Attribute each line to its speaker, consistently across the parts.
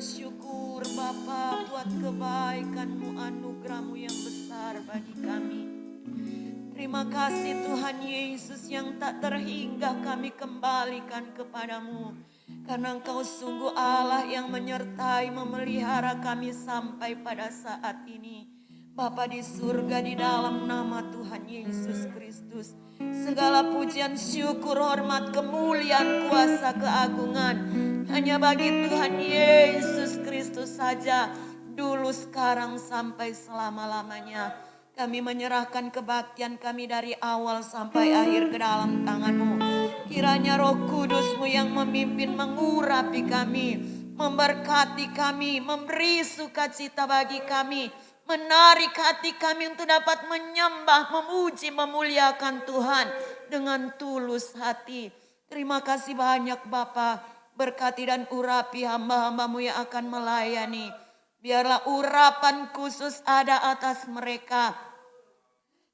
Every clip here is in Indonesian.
Speaker 1: bersyukur Bapa buat kebaikan-Mu, anugerah-Mu yang besar bagi kami. Terima kasih Tuhan Yesus yang tak terhingga kami kembalikan kepadamu. Karena Engkau sungguh Allah yang menyertai memelihara kami sampai pada saat ini. Bapa di surga, di dalam nama Tuhan Yesus Kristus, segala pujian, syukur, hormat, kemuliaan, kuasa, keagungan hanya bagi Tuhan Yesus Kristus saja, dulu, sekarang, sampai selama-lamanya. Kami menyerahkan kebaktian kami dari awal sampai akhir ke dalam tangan-Mu. Kiranya Roh Kudus-Mu yang memimpin, mengurapi kami, memberkati kami, memberi sukacita bagi kami, menarik hati kami untuk dapat menyembah, memuji, memuliakan Tuhan dengan tulus hati. Terima kasih banyak Bapa, berkati dan urapi hamba-hamba-Mu yang akan melayani. Biarlah urapan khusus ada atas mereka,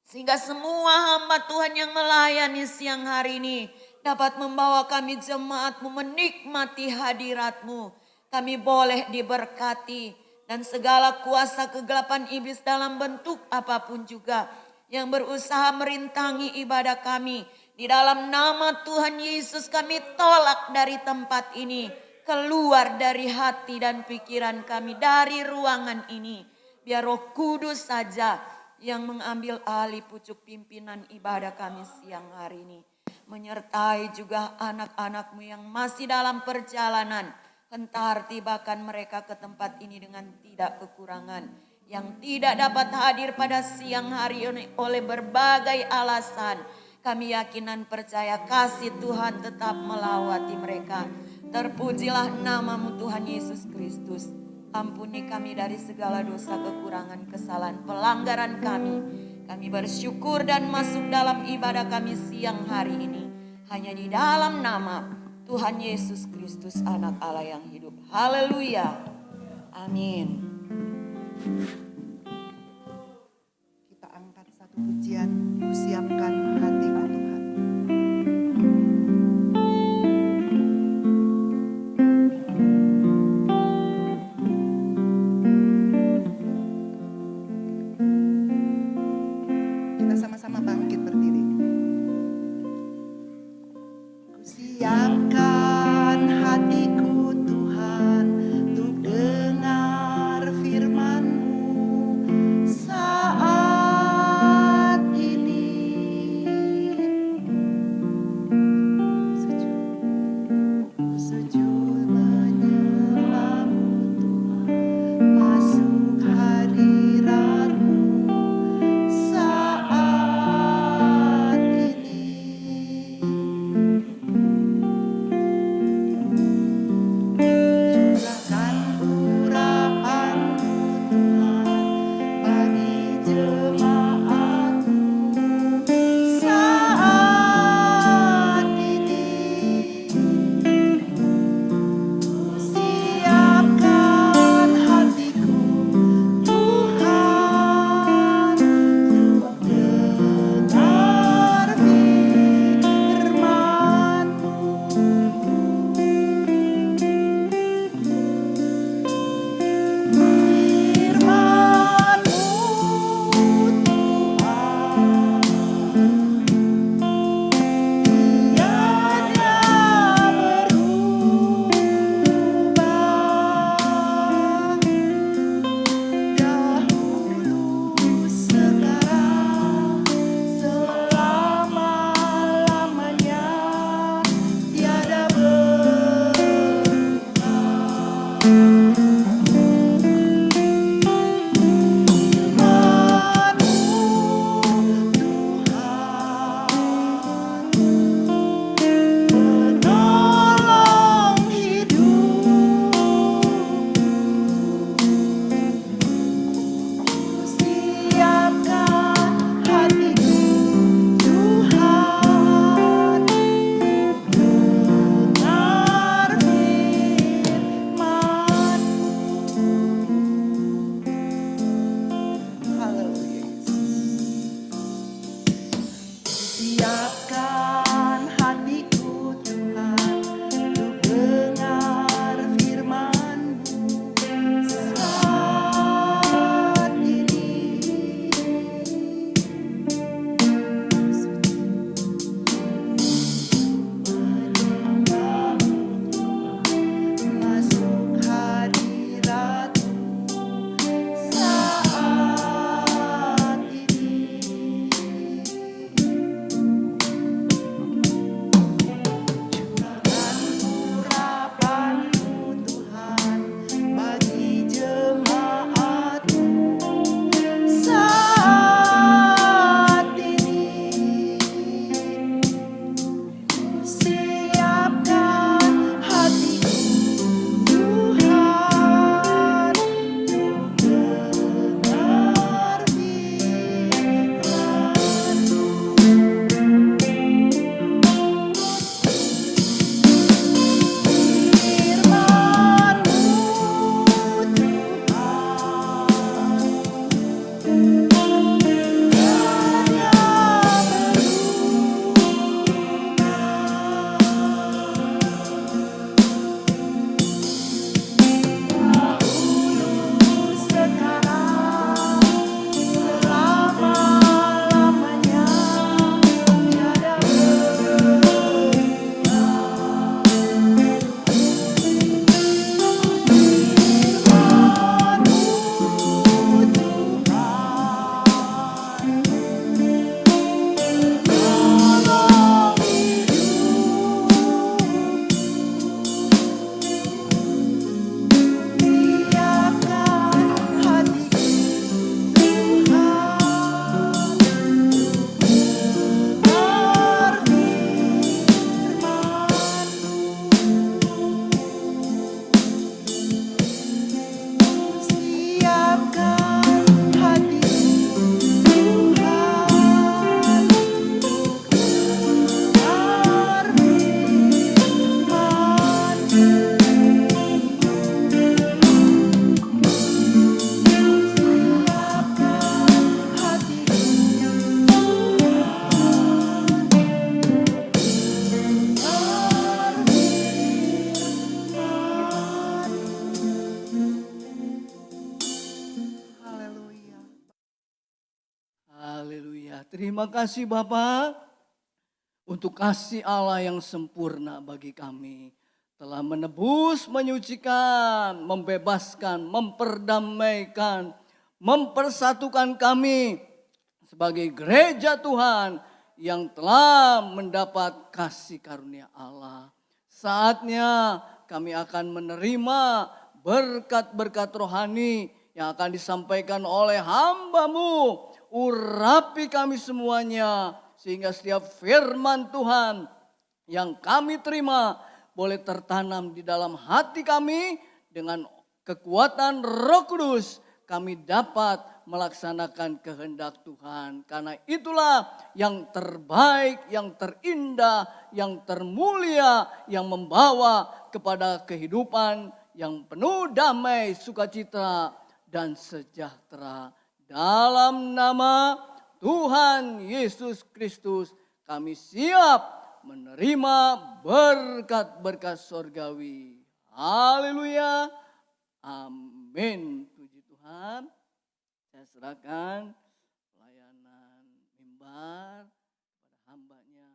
Speaker 1: sehingga semua hamba Tuhan yang melayani siang hari ini dapat membawa kami jemaat-Mu menikmati hadirat-Mu. Kami boleh diberkati, dan segala kuasa kegelapan iblis dalam bentuk apapun juga yang berusaha merintangi ibadah kami, di dalam nama Tuhan Yesus kami tolak dari tempat ini, keluar dari hati dan pikiran kami, dari ruangan ini. Biar Roh Kudus saja yang mengambil alih pucuk pimpinan ibadah kami siang hari ini. Menyertai juga anak-anak-Mu yang masih dalam perjalanan. Hentar tibakan mereka ke tempat ini dengan tidak kekurangan. Yang tidak dapat hadir pada siang hari ini oleh berbagai alasan, kami yakin dan percaya kasih Tuhan tetap melawati mereka. Terpujilah nama-Mu Tuhan Yesus Kristus. Ampuni kami dari segala dosa, kekurangan, kesalahan, pelanggaran kami. Kami bersyukur dan masuk dalam ibadah kami siang hari ini hanya di dalam nama Tuhan Yesus Kristus, Anak Allah yang hidup. Haleluya. Amin.
Speaker 2: Kita angkat satu pujian, ku siapkan hatiku Tuhan. Kita sama-sama bangkit berdiri. Ku siapkan hatiku Tuhan untuk dengar firman-Mu.
Speaker 3: terima kasih Bapa untuk kasih Allah yang sempurna bagi kami. Telah menebus, menyucikan, membebaskan, memperdamaikan, mempersatukan kami sebagai gereja Tuhan yang telah mendapat kasih karunia Allah. Saatnya kami akan menerima berkat-berkat rohani yang akan disampaikan oleh hamba-Mu. Urapi kami semuanya sehingga setiap firman Tuhan yang kami terima boleh tertanam di dalam hati kami dengan kekuatan Roh Kudus. Kami dapat melaksanakan kehendak Tuhan. Karena itulah yang terbaik, yang terindah, yang termulia, yang membawa kepada kehidupan yang penuh damai, sukacita, dan sejahtera. Dalam nama Tuhan Yesus Kristus kami siap menerima berkat-berkat sorgawi. Haleluya. Amin. Puji Tuhan. Saya serahkan pelayanan mimbar kepada hambanya.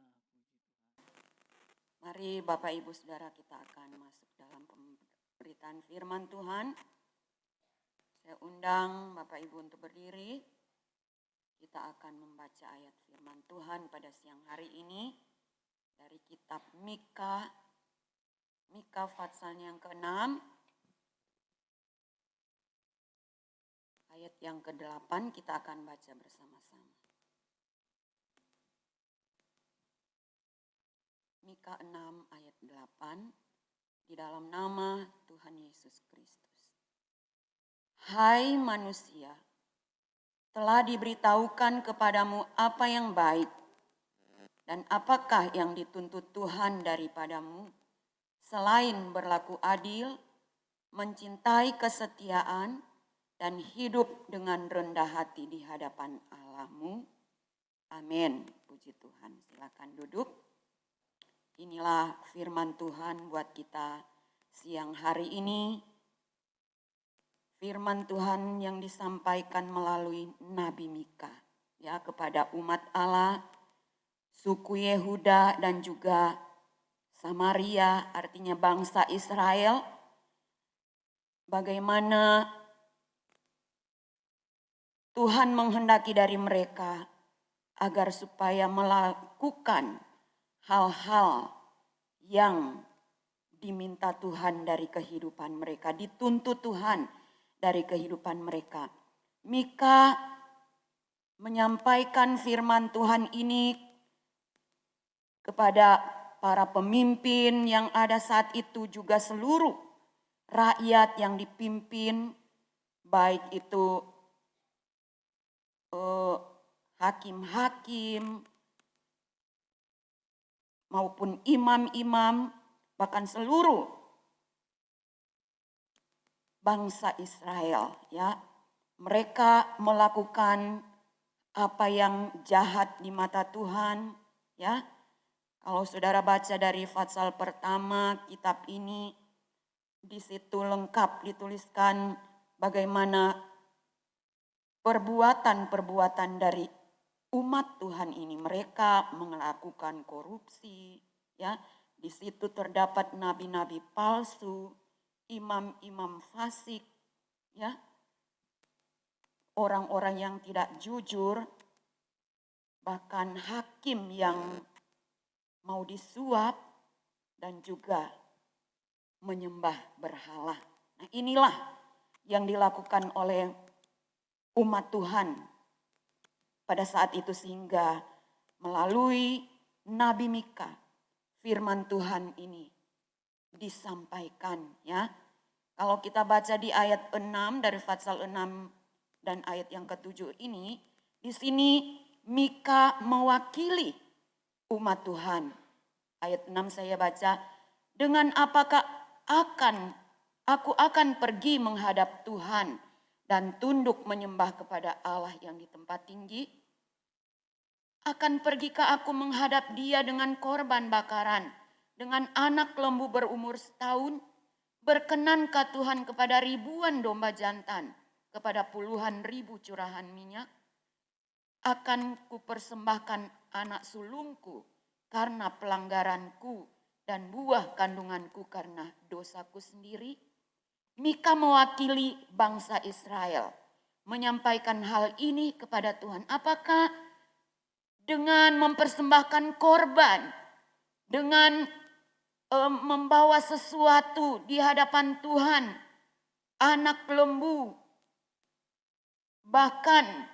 Speaker 1: Mari Bapak Ibu Saudara kita akan masuk dalam pemberitaan firman Tuhan. Saya undang Bapak Ibu untuk berdiri. Kita akan membaca ayat firman Tuhan pada siang hari ini dari kitab Mika pasal yang ke-6 ayat yang ke-8 kita akan baca bersama-sama. Mika 6 ayat 8 di dalam nama Tuhan Yesus Kristus. Hai manusia, telah diberitahukan kepadamu apa yang baik dan apakah yang dituntut Tuhan daripadamu selain berlaku adil, mencintai kesetiaan, dan hidup dengan rendah hati di hadapan Allahmu. Amin. Puji Tuhan. Silakan duduk. Inilah firman Tuhan buat kita siang hari ini. Firman Tuhan yang disampaikan melalui Nabi Mika ya kepada umat Allah, suku Yehuda dan juga Samaria, artinya bangsa Israel. Bagaimana Tuhan menghendaki dari mereka agar supaya melakukan hal-hal yang diminta Tuhan dari kehidupan mereka, dituntut Tuhan dari kehidupan mereka. Mika menyampaikan firman Tuhan ini kepada para pemimpin yang ada saat itu, juga seluruh rakyat yang dipimpin, baik itu hakim-hakim maupun imam-imam, bahkan seluruh bangsa Israel ya. Mereka melakukan apa yang jahat di mata Tuhan ya. Kalau saudara baca dari pasal pertama kitab ini, di situ lengkap dituliskan bagaimana perbuatan-perbuatan dari umat Tuhan ini. Mereka melakukan korupsi ya. Di situ terdapat nabi-nabi palsu, imam-imam fasik ya. Orang-orang yang tidak jujur, bahkan hakim yang mau disuap dan juga menyembah berhala. Nah, inilah yang dilakukan oleh umat Tuhan pada saat itu, sehingga melalui Nabi Mika firman Tuhan ini disampaikan ya. Kalau kita baca di ayat 6 dari pasal 6 dan ayat yang ke-7 ini, di sini Mika mewakili umat Tuhan. Ayat 6 saya baca, dengan apakah aku akan pergi menghadap Tuhan dan tunduk menyembah kepada Allah yang di tempat tinggi? Akan pergikah aku menghadap Dia dengan korban bakaran, dengan anak lembu berumur setahun? Berkenankah Tuhan kepada ribuan domba jantan, kepada puluhan ribu curahan minyak? akan kupersembahkan anak sulungku karena pelanggaranku dan buah kandunganku karena dosaku sendiri? Mika mewakili bangsa Israel menyampaikan hal ini kepada Tuhan. Apakah dengan mempersembahkan korban, dengan membawa sesuatu di hadapan Tuhan, anak lembu, bahkan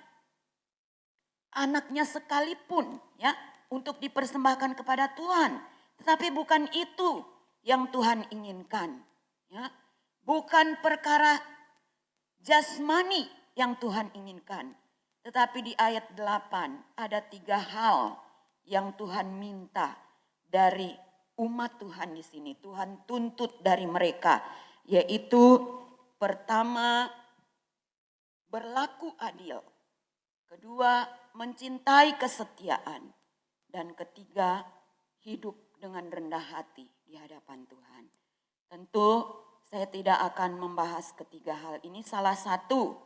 Speaker 1: anaknya sekalipun ya, untuk dipersembahkan kepada Tuhan. Tetapi bukan itu yang Tuhan inginkan. Ya. Bukan perkara jasmani yang Tuhan inginkan. Tetapi di ayat 8 ada 3 hal yang Tuhan minta dari umat Tuhan di sini. Tuhan tuntut dari mereka, yaitu pertama, berlaku adil. Kedua, mencintai kesetiaan. Dan ketiga, hidup dengan rendah hati di hadapan Tuhan. Tentu saya tidak akan membahas ketiga hal ini. Salah satu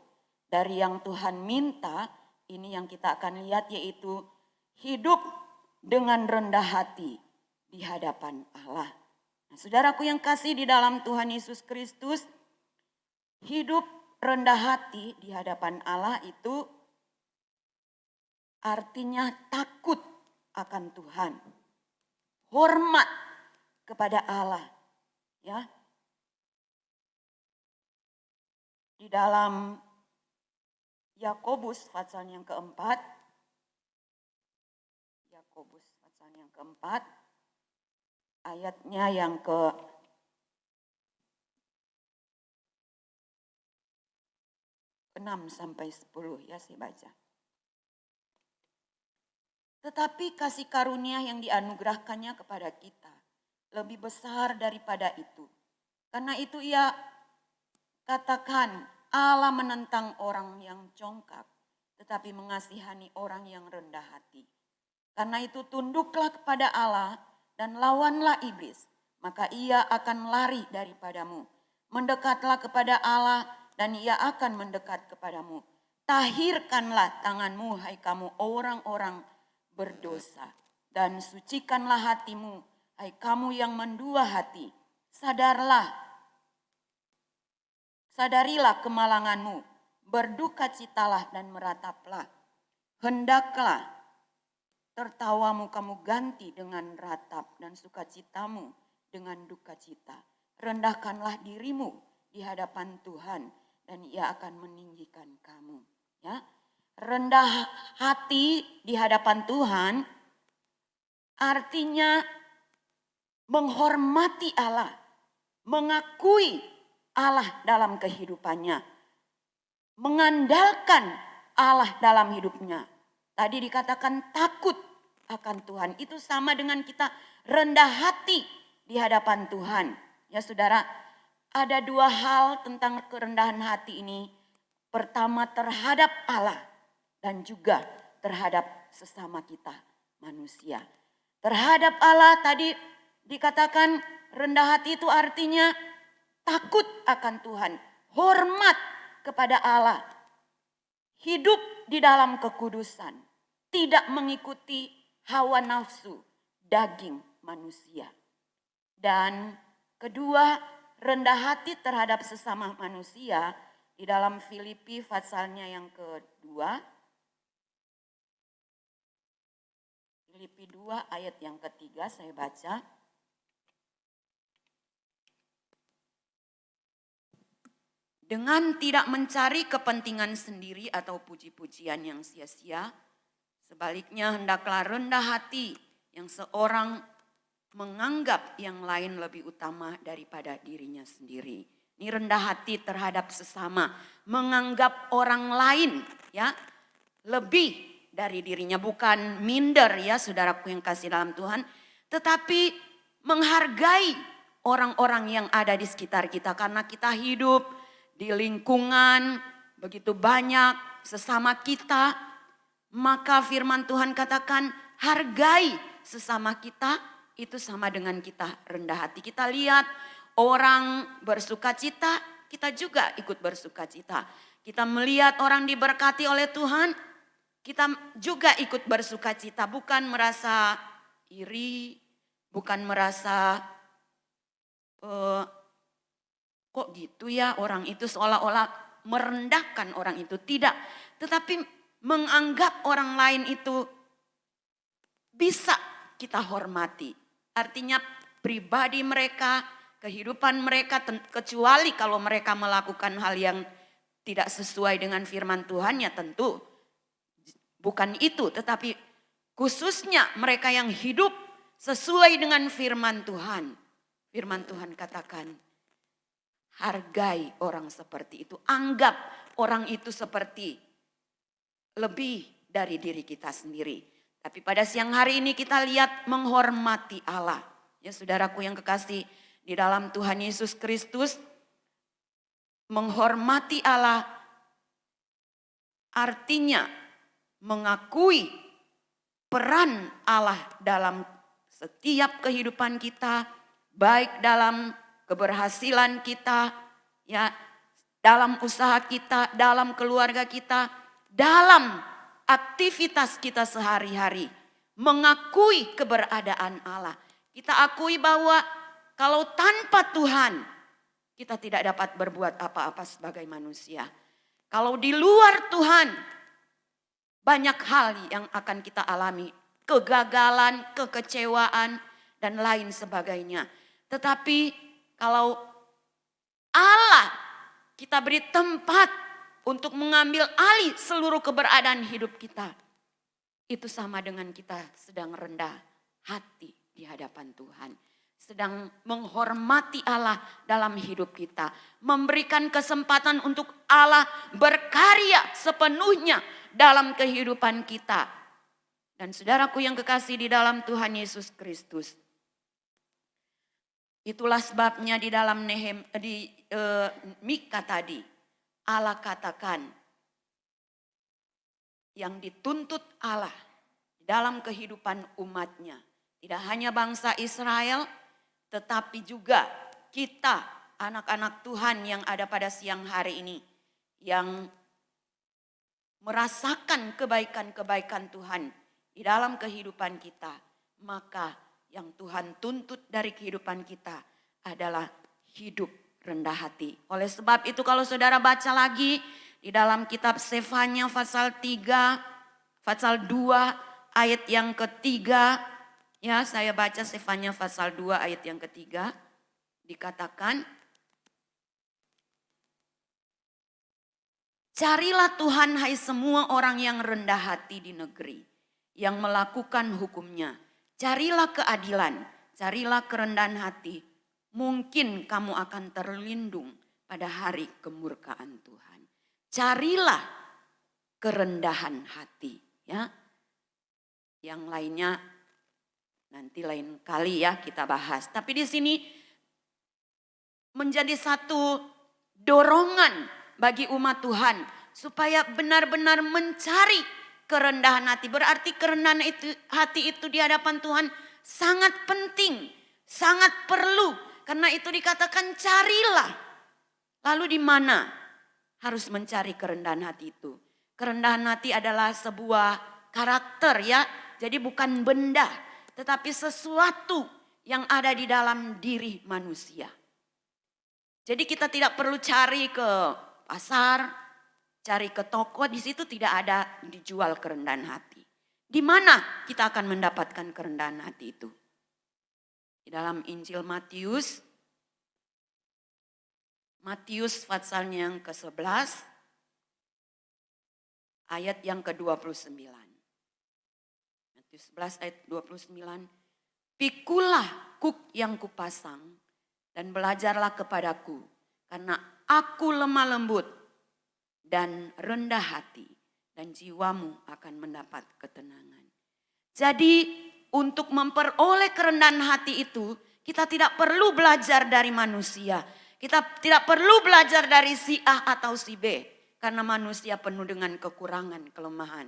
Speaker 1: dari yang Tuhan minta, ini yang kita akan lihat, yaitu hidup dengan rendah hati di hadapan Allah. Nah, saudaraku yang kasih di dalam Tuhan Yesus Kristus, hidup rendah hati di hadapan Allah itu artinya takut akan Tuhan, hormat kepada Allah, ya. Di dalam Yakobus pasal yang keempat, Yakobus pasal yang keempat, ayatnya yang ke-6 sampai 10 ya, saya baca. Tetapi kasih karunia yang dianugerahkannya kepada kita lebih besar daripada itu. Karena itu ia katakan, Allah menentang orang yang congkak, tetapi mengasihani orang yang rendah hati. Karena itu tunduklah kepada Allah dan lawanlah iblis, maka ia akan lari daripadamu. Mendekatlah kepada Allah dan ia akan mendekat kepadamu. Tahirkanlah tanganmu, hai kamu orang-orang berdosa, dan sucikanlah hatimu, hai kamu yang mendua hati. Sadarilah kemalanganmu, berdukacitalah dan merataplah. Hendaklah tertawamu kamu ganti dengan ratap dan sukacitamu dengan dukacita. Rendahkanlah dirimu di hadapan Tuhan dan ia akan meninggikan kamu. Ya. Rendah hati di hadapan Tuhan artinya menghormati Allah, mengakui Allah dalam kehidupannya, mengandalkan Allah dalam hidupnya. Tadi dikatakan takut akan Tuhan, itu sama dengan kita rendah hati di hadapan Tuhan. Ya saudara, ada 2 hal tentang kerendahan hati ini. Pertama, terhadap Allah dan juga terhadap sesama kita manusia. Terhadap Allah tadi dikatakan rendah hati itu artinya takut akan Tuhan, hormat kepada Allah, hidup di dalam kekudusan, tidak mengikuti hawa nafsu daging manusia. Dan kedua, rendah hati terhadap sesama manusia di dalam Filipi pasalnya yang kedua, Filipi 2 ayat yang ketiga saya baca. Dengan tidak mencari kepentingan sendiri atau puji-pujian yang sia-sia, sebaliknya hendaklah rendah hati yang seorang menganggap yang lain lebih utama daripada dirinya sendiri. Ini rendah hati terhadap sesama, menganggap orang lain ya lebih dari dirinya, bukan minder ya saudaraku yang kasih dalam Tuhan, tetapi menghargai orang-orang yang ada di sekitar kita karena kita hidup di lingkungan begitu banyak sesama kita, maka firman Tuhan katakan hargai sesama kita, itu sama dengan kita rendah hati. Kita lihat orang bersukacita, kita juga ikut bersukacita. Kita melihat orang diberkati oleh Tuhan, kita juga ikut bersuka cita, bukan merasa iri, bukan merasa kok gitu ya orang itu, seolah-olah merendahkan orang itu. Tidak, tetapi menganggap orang lain itu bisa kita hormati. Artinya pribadi mereka, kehidupan mereka, kecuali kalau mereka melakukan hal yang tidak sesuai dengan firman Tuhan, ya tentu bukan itu. Tetapi khususnya mereka yang hidup sesuai dengan firman Tuhan. Firman Tuhan katakan, hargai orang seperti itu. Anggap orang itu seperti lebih dari diri kita sendiri. Tapi pada siang hari ini kita lihat menghormati Allah. Ya saudaraku yang kekasih di dalam Tuhan Yesus Kristus, menghormati Allah artinya mengakui peran Allah dalam setiap kehidupan kita, baik dalam keberhasilan kita, ya, dalam usaha kita, dalam keluarga kita, dalam aktivitas kita sehari-hari. Mengakui keberadaan Allah. Kita akui bahwa kalau tanpa Tuhan, kita tidak dapat berbuat apa-apa sebagai manusia. Kalau di luar Tuhan, banyak hal yang akan kita alami. Kegagalan, kekecewaan, dan lain sebagainya. Tetapi kalau Allah kita beri tempat untuk mengambil alih seluruh keberadaan hidup kita, itu sama dengan kita sedang rendah hati di hadapan Tuhan. Sedang menghormati Allah dalam hidup kita. Memberikan kesempatan untuk Allah berkarya sepenuhnya dalam kehidupan kita. Dan saudaraku yang kekasih di dalam Tuhan Yesus Kristus. Itulah sebabnya di dalam Mika tadi, Allah katakan yang dituntut Allah dalam kehidupan umatnya. Tidak hanya bangsa Israel, tetapi juga kita anak-anak Tuhan yang ada pada siang hari ini. Yang merasakan kebaikan-kebaikan Tuhan di dalam kehidupan kita. Maka yang Tuhan tuntut dari kehidupan kita adalah hidup rendah hati. Oleh sebab itu kalau saudara baca lagi di dalam kitab Sefanya pasal 3, pasal 2 ayat yang ketiga. Ya, saya baca Sefanya pasal 2 ayat yang ketiga. Dikatakan, carilah Tuhan hai semua orang yang rendah hati di negeri, yang melakukan hukumnya. Carilah keadilan, carilah kerendahan hati. Mungkin kamu akan terlindung pada hari kemurkaan Tuhan. Carilah kerendahan hati. Ya, yang lainnya nanti lain kali ya kita bahas. Tapi di sini menjadi satu dorongan bagi umat Tuhan supaya benar-benar mencari kerendahan hati. Berarti kerendahan hati itu di hadapan Tuhan sangat penting, sangat perlu. Karena itu dikatakan carilah. Lalu di mana harus mencari kerendahan hati itu? Kerendahan hati adalah sebuah karakter ya. Jadi bukan benda, tetapi sesuatu yang ada di dalam diri manusia. Jadi kita tidak perlu cari ke pasar, cari ke toko, di situ tidak ada dijual kerendahan hati. Di mana kita akan mendapatkan kerendahan hati itu? Di dalam Injil Matius pasalnya yang ke-11 ayat yang ke-29. Matius 11 ayat 29. Pikulah kuk yang kupasang dan belajarlah kepadaku, karena aku lemah lembut dan rendah hati, dan jiwamu akan mendapat ketenangan. Jadi untuk memperoleh kerendahan hati itu, kita tidak perlu belajar dari manusia. Kita tidak perlu belajar dari si A atau si B. Karena manusia penuh dengan kekurangan, kelemahan.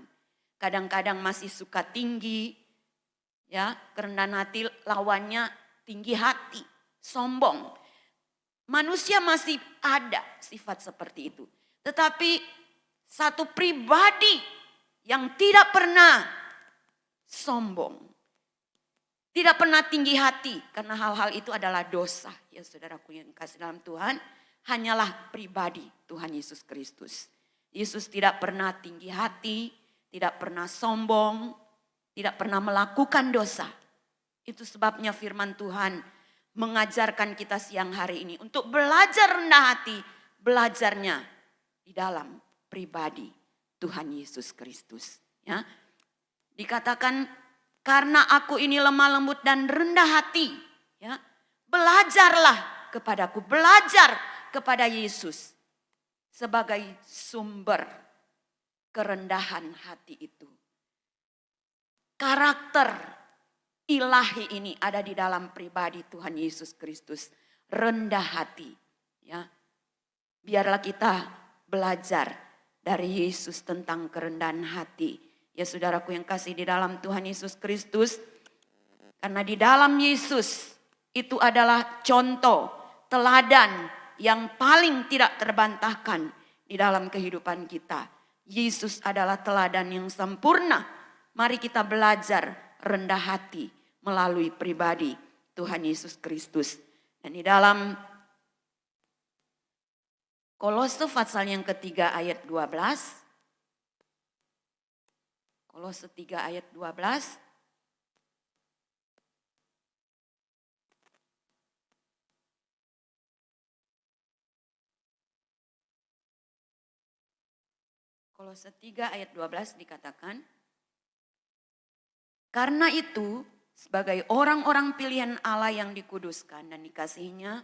Speaker 1: Kadang-kadang masih suka tinggi. Ya, kerendahan hati lawannya tinggi hati, sombong. Manusia masih ada sifat seperti itu. Tetapi satu pribadi yang tidak pernah sombong, tidak pernah tinggi hati, karena hal-hal itu adalah dosa. Ya saudaraku yang kasih dalam Tuhan, hanyalah pribadi Tuhan Yesus Kristus. Yesus tidak pernah tinggi hati, tidak pernah sombong, tidak pernah melakukan dosa. Itu sebabnya firman Tuhan mengajarkan kita siang hari ini untuk belajar rendah hati, belajarnya di dalam pribadi Tuhan Yesus Kristus. Ya, dikatakan karena aku ini lemah lembut dan rendah hati, ya, belajarlah kepadaku, belajar kepada Yesus sebagai sumber kerendahan hati itu. Karakter ilahi ini ada di dalam pribadi Tuhan Yesus Kristus, rendah hati. Ya, biarlah kita belajar dari Yesus tentang kerendahan hati. Ya saudaraku yang kasih di dalam Tuhan Yesus Kristus, karena di dalam Yesus itu adalah contoh, teladan yang paling tidak terbantahkan di dalam kehidupan kita. Yesus adalah teladan yang sempurna. Mari kita belajar rendah hati melalui pribadi Tuhan Yesus Kristus. Dan di dalam Kolose pasal yang ketiga ayat 12. Kolose 3 ayat 12. Kolose 3 ayat 12 dikatakan, karena itu sebagai orang-orang pilihan Allah yang dikuduskan dan dikasihinya,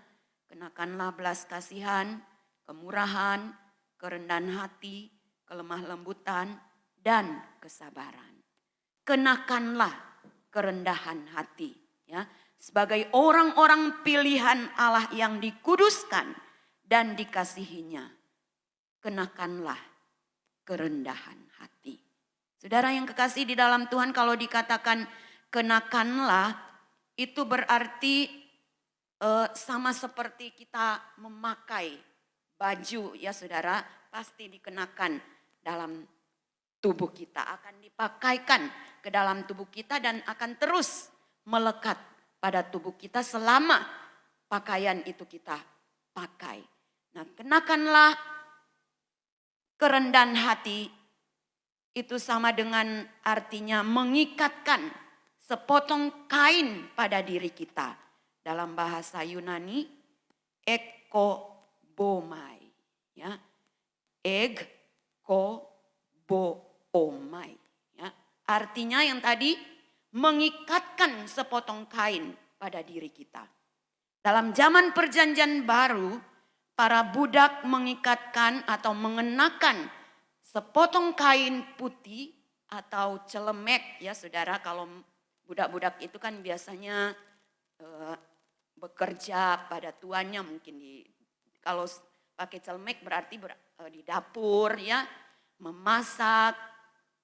Speaker 1: kenakanlah belas kasihan, kemurahan, kerendahan hati, kelemah lembutan, dan kesabaran. Kenakanlah kerendahan hati. Ya, sebagai orang-orang pilihan Allah yang dikuduskan dan dikasihinya, kenakanlah kerendahan hati. Saudara yang kekasih di dalam Tuhan, kalau dikatakan kenakanlah, itu berarti sama seperti kita memakai baju ya saudara, pasti dikenakan dalam tubuh kita, akan dipakaikan ke dalam tubuh kita dan akan terus melekat pada tubuh kita selama pakaian itu kita pakai. Nah, kenakanlah kerendahan hati. Itu sama dengan artinya mengikatkan sepotong kain pada diri kita. Dalam bahasa Yunani, ekobomai. Ya, ekobomai. Ya, artinya yang tadi mengikatkan sepotong kain pada diri kita. Dalam zaman perjanjian baru, para budak mengikatkan atau mengenakan sepotong kain putih atau celemek ya saudara. Kalau budak-budak itu kan biasanya bekerja pada tuannya, mungkin kalau pakai celemek berarti di dapur ya, memasak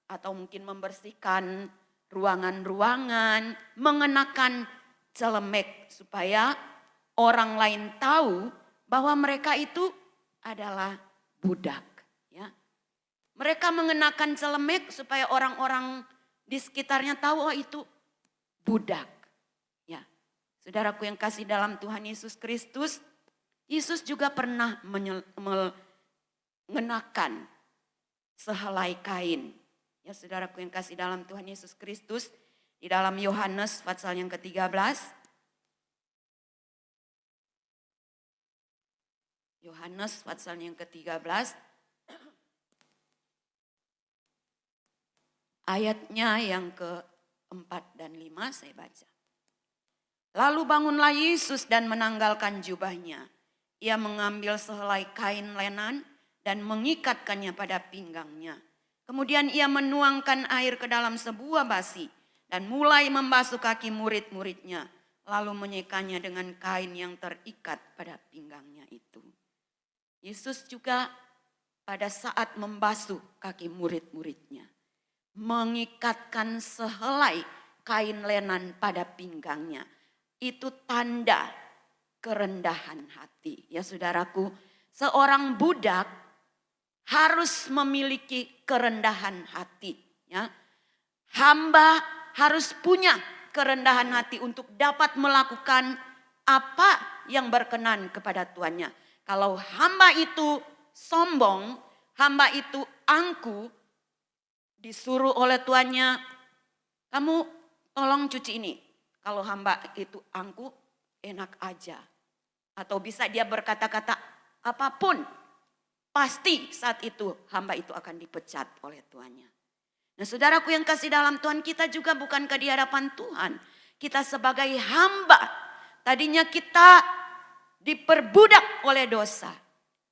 Speaker 1: atau mungkin membersihkan ruangan-ruangan, mengenakan celemek supaya orang lain tahu bahwa mereka itu adalah budak. Mereka mengenakan celemek supaya orang-orang di sekitarnya tahu oh itu budak. Ya, saudaraku yang kasih dalam Tuhan Yesus Kristus, Yesus juga pernah mengenakan sehelai kain. Ya, saudaraku yang kasih dalam Tuhan Yesus Kristus, di dalam Yohanes pasal yang ke-13. Yohanes pasal yang ke-13. Ayatnya yang ke-4 dan 5 saya baca. Lalu bangunlah Yesus dan menanggalkan jubahnya. Ia mengambil sehelai kain lenan dan mengikatkannya pada pinggangnya. Kemudian ia menuangkan air ke dalam sebuah basi dan mulai membasuh kaki murid-muridnya. Lalu menyekanya dengan kain yang terikat pada pinggangnya itu. Yesus juga pada saat membasuh kaki murid-muridnya, mengikatkan sehelai kain lenan pada pinggangnya. Itu tanda kerendahan hati. Ya saudaraku, seorang budak harus memiliki kerendahan hati. Ya. Hamba harus punya kerendahan hati untuk dapat melakukan apa yang berkenan kepada tuannya. Kalau hamba itu sombong, hamba itu angku, disuruh oleh tuannya, kamu tolong cuci ini. Kalau hamba itu angku, enak aja. Atau bisa dia berkata-kata apapun, pasti saat itu hamba itu akan dipecat oleh tuannya. Nah saudaraku yang kasih dalam Tuhan, kita juga bukankah di hadapan Tuhan, kita sebagai hamba, tadinya kita diperbudak oleh dosa.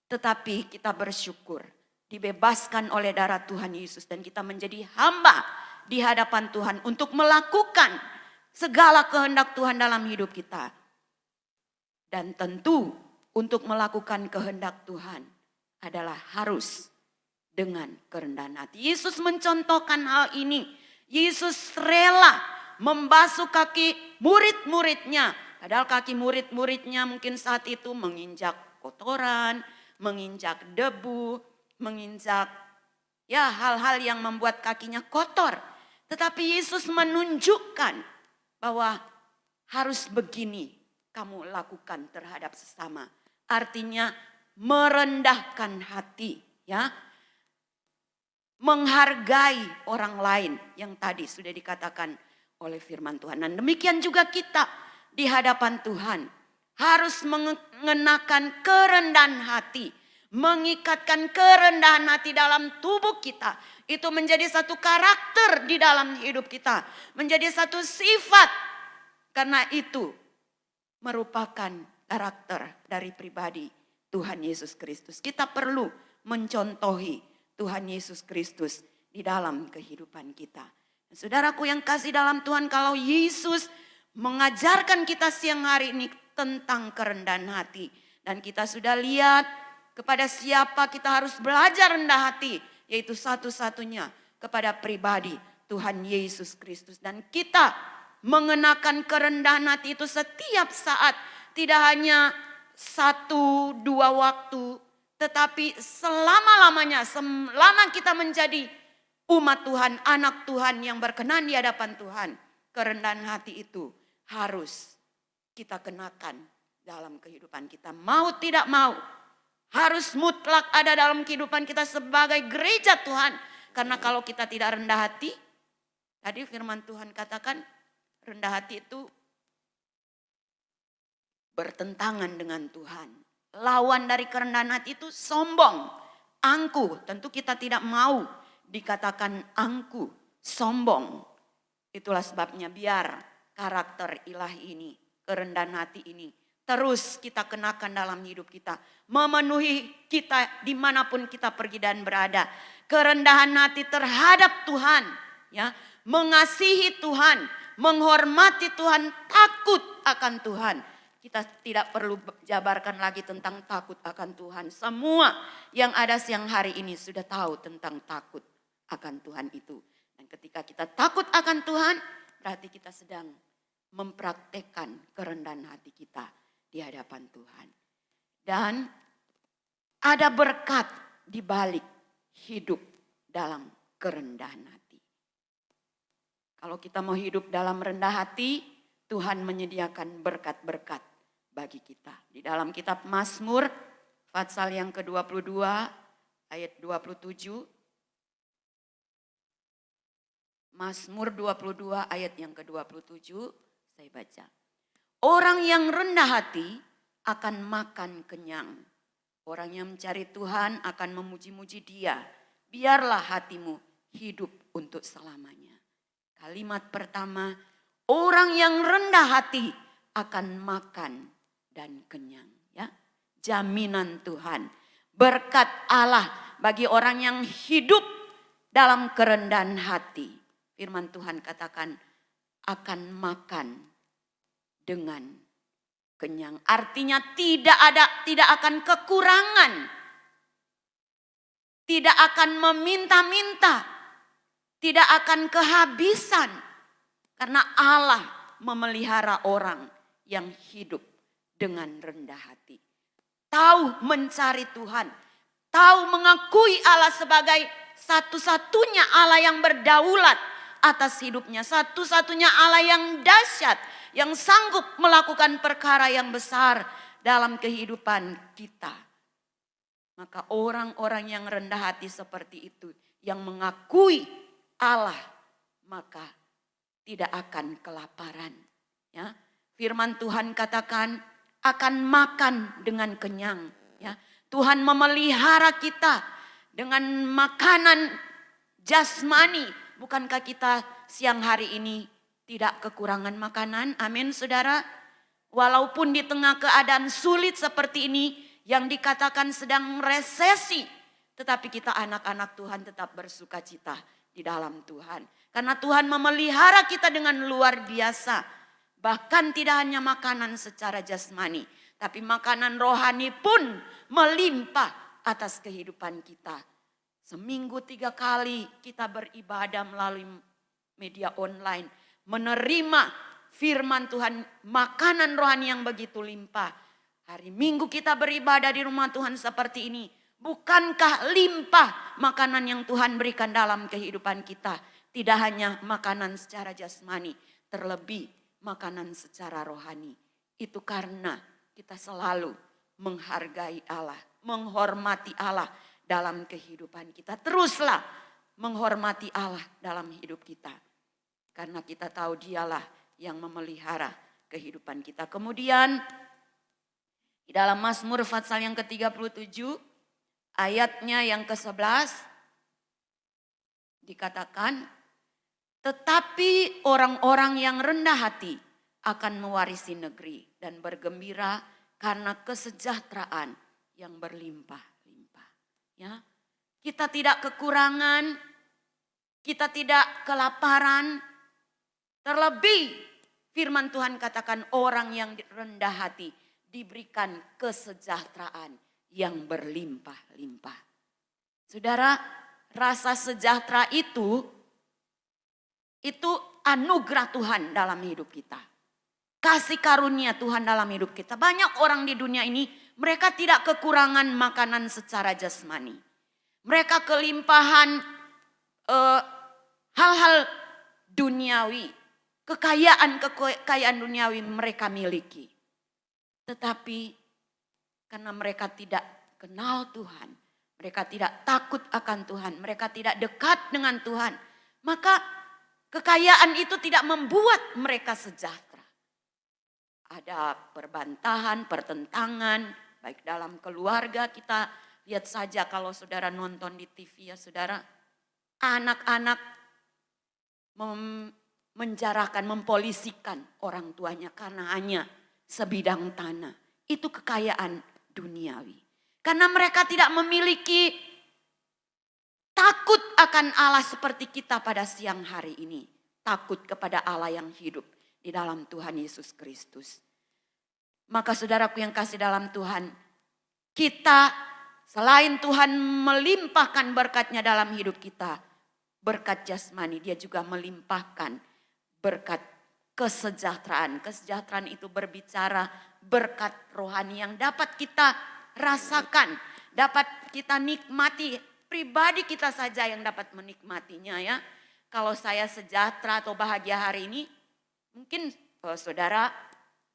Speaker 1: Tetapi kita bersyukur, dibebaskan oleh darah Tuhan Yesus. Dan kita menjadi hamba di hadapan Tuhan untuk melakukan segala kehendak Tuhan dalam hidup kita. Dan tentu untuk melakukan kehendak Tuhan adalah harus dengan kerendahan hati. Yesus mencontohkan hal ini. Yesus rela membasuh kaki murid-muridnya. Padahal kaki murid-muridnya mungkin saat itu menginjak kotoran, menginjak debu, menginjak ya hal-hal yang membuat kakinya kotor. Tetapi Yesus menunjukkan bahwa harus begini kamu lakukan terhadap sesama. Artinya merendahkan hati, ya. Menghargai orang lain yang tadi sudah dikatakan oleh firman Tuhan. Dan demikian juga kita di hadapan Tuhan harus mengenakan kerendahan hati. Mengikatkan kerendahan hati dalam tubuh kita. Itu menjadi satu karakter di dalam hidup kita. Menjadi satu sifat. Karena itu merupakan karakter dari pribadi Tuhan Yesus Kristus. Kita perlu mencontohi Tuhan Yesus Kristus di dalam kehidupan kita. Saudaraku yang kasih dalam Tuhan, kalau Yesus mengajarkan kita siang hari ini tentang kerendahan hati. Dan kita sudah lihat kepada siapa kita harus belajar rendah hati. Yaitu satu-satunya kepada pribadi Tuhan Yesus Kristus. Dan kita mengenakan kerendahan hati itu setiap saat. Tidak hanya 1-2 waktu. Tetapi selama-lamanya, selama kita menjadi umat Tuhan, anak Tuhan yang berkenan di hadapan Tuhan. Kerendahan hati itu harus kita kenakan dalam kehidupan kita. Mau tidak mau, harus mutlak ada dalam kehidupan kita sebagai gereja Tuhan. Karena kalau kita tidak rendah hati, tadi firman Tuhan katakan rendah hati itu bertentangan dengan Tuhan. Lawan dari kerendahan hati itu sombong, angku. Tentu kita tidak mau dikatakan angku, sombong. Itulah sebabnya biar karakter ilahi ini, kerendahan hati ini terus kita kenakan dalam hidup kita. Memenuhi kita dimanapun kita pergi dan berada. Kerendahan hati terhadap Tuhan, ya, mengasihi Tuhan, menghormati Tuhan, takut akan Tuhan. Kita tidak perlu jabarkan lagi tentang takut akan Tuhan. Semua yang ada siang hari ini sudah tahu tentang takut akan Tuhan itu. Dan ketika kita takut akan Tuhan, berarti kita sedang mempraktekkan kerendahan hati kita di hadapan Tuhan. Dan ada berkat di balik hidup dalam kerendahan hati. Kalau kita mau hidup dalam rendah hati, Tuhan menyediakan berkat-berkat bagi kita. Di dalam kitab Mazmur, pasal yang ke-22, ayat 27. Mazmur 22 ayat yang ke-27, saya baca. Orang yang rendah hati akan makan kenyang. Orang yang mencari Tuhan akan memuji-muji Dia. Biarlah hatimu hidup untuk selamanya. Kalimat pertama, orang yang rendah hati akan makan dan kenyang. Ya, jaminan Tuhan, berkat Allah bagi orang yang hidup dalam kerendahan hati. Firman Tuhan katakan akan makan dengan kenyang. Artinya tidak akan kekurangan. Tidak akan meminta-minta. Tidak akan kehabisan. Karena Allah memelihara orang yang hidup dengan rendah hati. Tahu mencari Tuhan. Tahu mengakui Allah sebagai satu-satunya Allah yang berdaulat atas hidupnya. Satu-satunya Allah yang dahsyat, yang sanggup melakukan perkara yang besar dalam kehidupan kita. Maka orang-orang yang rendah hati seperti itu, yang mengakui Allah, maka tidak akan kelaparan. Ya, firman Tuhan katakan akan makan dengan kenyang. Ya, Tuhan memelihara kita dengan makanan jasmani. Bukankah kita siang hari ini tidak kekurangan makanan? Amin, saudara. Walaupun di tengah keadaan sulit seperti ini, yang dikatakan sedang resesi, tetapi kita anak-anak Tuhan tetap bersuka cita di dalam Tuhan. Karena Tuhan memelihara kita dengan luar biasa. Bahkan tidak hanya makanan secara jasmani, tapi makanan rohani pun melimpah atas kehidupan kita. Seminggu 3 kali kita beribadah melalui media online. Menerima firman Tuhan, makanan rohani yang begitu limpah. Hari Minggu kita beribadah di rumah Tuhan seperti ini. Bukankah limpah makanan yang Tuhan berikan dalam kehidupan kita? Tidak hanya makanan secara jasmani, terlebih makanan secara rohani. Itu karena kita selalu menghargai Allah, menghormati Allah dalam kehidupan kita. Teruslah menghormati Allah dalam hidup kita. Karena kita tahu Dialah yang memelihara kehidupan kita. Kemudian di dalam Mazmur Fatsal yang ke-37 ayatnya yang ke-11 dikatakan, tetapi orang-orang yang rendah hati akan mewarisi negeri dan bergembira karena kesejahteraan yang berlimpah-limpah. Ya, kita tidak kekurangan, kita tidak kelaparan, terlebih firman Tuhan katakan orang yang rendah hati diberikan kesejahteraan yang berlimpah-limpah. Saudara, rasa sejahtera itu anugerah Tuhan dalam hidup kita. Kasih karunia Tuhan dalam hidup kita. Banyak orang di dunia ini, mereka tidak kekurangan makanan secara jasmani. Mereka kelimpahan hal-hal duniawi. Kekayaan duniawi mereka miliki. Tetapi karena mereka tidak kenal Tuhan, mereka tidak takut akan Tuhan, mereka tidak dekat dengan Tuhan, maka kekayaan itu tidak membuat mereka sejahtera. Ada perbantahan, pertentangan, baik dalam keluarga. Kita lihat saja kalau saudara nonton di TV ya saudara, anak-anak menjarakan, mempolisikan orang tuanya karena hanya sebidang tanah. Itu kekayaan duniawi. Karena mereka tidak memiliki takut akan Allah seperti kita pada siang hari ini. Takut kepada Allah yang hidup di dalam Tuhan Yesus Kristus. Maka saudaraku yang kasih dalam Tuhan, kita selain Tuhan melimpahkan berkatnya dalam hidup kita, berkat jasmani, dia juga melimpahkan berkat kesejahteraan. Kesejahteraan itu berbicara berkat rohani yang dapat kita rasakan, dapat kita nikmati. Pribadi kita saja yang dapat menikmatinya ya. Kalau saya sejahtera atau bahagia hari ini, mungkin saudara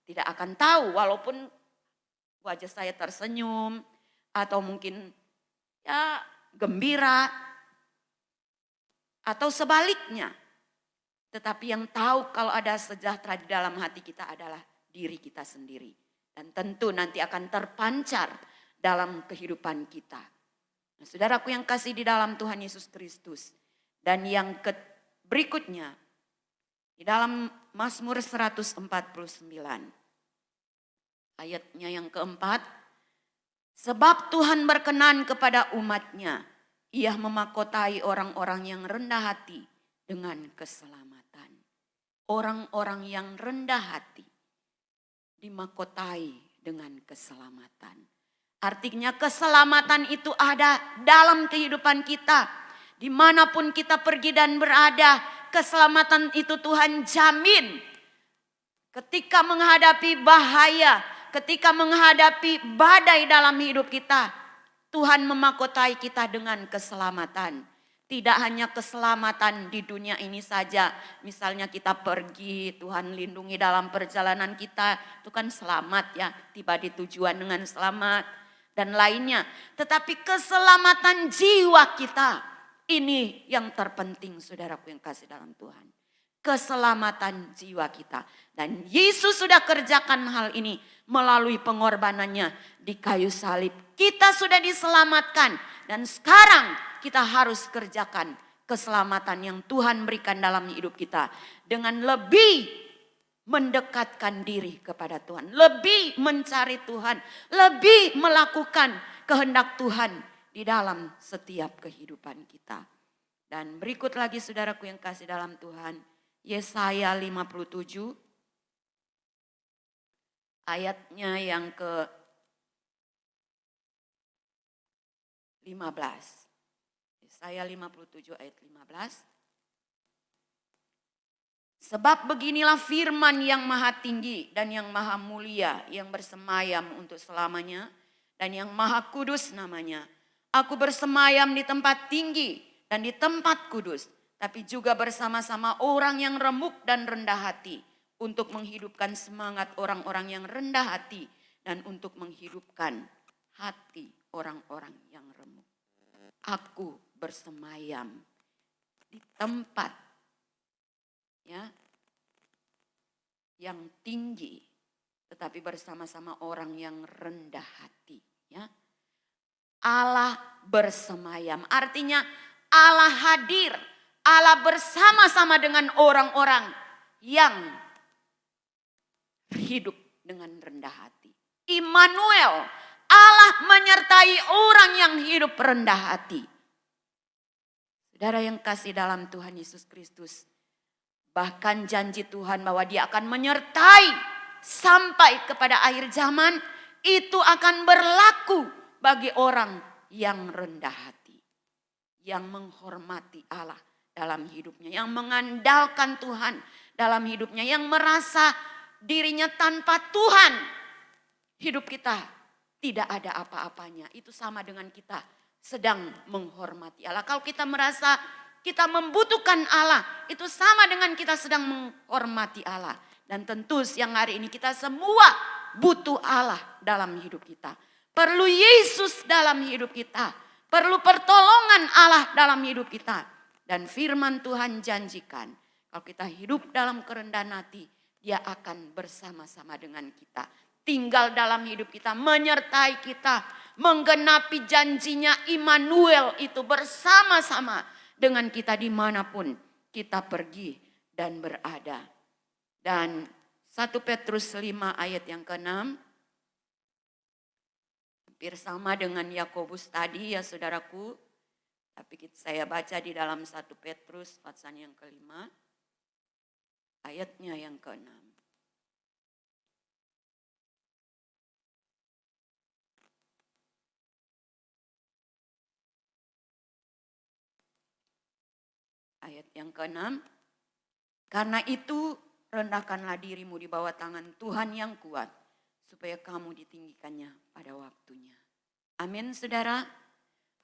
Speaker 1: tidak akan tahu walaupun wajah saya tersenyum atau mungkin ya gembira atau sebaliknya. Tetapi yang tahu kalau ada sejahtera di dalam hati kita adalah diri kita sendiri. Dan tentu nanti akan terpancar dalam kehidupan kita. Nah, saudaraku yang kasih di dalam Tuhan Yesus Kristus. Dan yang berikutnya, di dalam Mazmur 149, ayatnya yang keempat. Sebab Tuhan berkenan kepada umatnya, Ia memakotai orang-orang yang rendah hati dengan keselamatan. Orang-orang yang rendah hati dimakotai dengan keselamatan. Artinya keselamatan itu ada dalam kehidupan kita. Dimanapun kita pergi dan berada, keselamatan itu Tuhan jamin. Ketika menghadapi bahaya, ketika menghadapi badai dalam hidup kita, Tuhan memakotai kita dengan keselamatan. Tidak hanya keselamatan di dunia ini saja. Misalnya kita pergi, Tuhan lindungi dalam perjalanan kita. Itu kan selamat ya, tiba di tujuan dengan selamat dan lainnya. Tetapi keselamatan jiwa kita, ini yang terpenting saudaraku yang kasih dalam Tuhan. Keselamatan jiwa kita. Dan Yesus sudah kerjakan hal ini melalui pengorbanannya di kayu salib. Kita sudah diselamatkan dan sekarang kita harus kerjakan keselamatan yang Tuhan berikan dalam hidup kita. Dengan lebih mendekatkan diri kepada Tuhan. Lebih mencari Tuhan. Lebih melakukan kehendak Tuhan di dalam setiap kehidupan kita. Dan berikut lagi saudaraku yang kasih dalam Tuhan. Yesaya 57 ayatnya yang ke 15. Yesaya 57 ayat 15. Sebab beginilah firman yang maha tinggi dan yang maha mulia yang bersemayam untuk selamanya dan yang maha kudus namanya. Aku bersemayam di tempat tinggi dan di tempat kudus, tapi juga bersama-sama orang yang remuk dan rendah hati untuk menghidupkan semangat orang-orang yang rendah hati dan untuk menghidupkan hati orang-orang yang remuk. Aku bersemayam di tempat ya yang tinggi, tetapi bersama-sama orang yang rendah hati. Ya, Allah bersemayam, artinya Allah hadir, Allah bersama-sama dengan orang-orang yang hidup dengan rendah hati. Immanuel, Allah menyertai orang yang hidup rendah hati. Saudara yang kasih dalam Tuhan Yesus Kristus, bahkan janji Tuhan bahwa Dia akan menyertai sampai kepada akhir zaman, itu akan berlaku bagi orang yang rendah hati, yang menghormati Allah dalam hidupnya, yang mengandalkan Tuhan dalam hidupnya, yang merasa dirinya tanpa Tuhan hidup kita tidak ada apa-apanya. Itu sama dengan kita sedang menghormati Allah. Kalau kita merasa kita membutuhkan Allah, itu sama dengan kita sedang menghormati Allah. Dan tentu siang hari ini kita semua butuh Allah dalam hidup kita. Perlu Yesus dalam hidup kita. Perlu pertolongan Allah dalam hidup kita. Dan firman Tuhan janjikan, kalau kita hidup dalam kerendahan hati, Dia akan bersama-sama dengan kita. Tinggal dalam hidup kita, menyertai kita, menggenapi janjinya Immanuel itu bersama-sama dengan kita dimanapun kita pergi dan berada. Dan 1 Petrus 5 ayat yang ke-6, hampir sama dengan Yakobus tadi ya saudaraku, tapi saya baca di dalam 1 Petrus pasal yang ke-5, ayatnya yang ke-6. Ayat yang ke-6, karena itu rendahkanlah dirimu di bawah tangan Tuhan yang kuat, supaya kamu ditinggikannya pada waktunya. Amin saudara,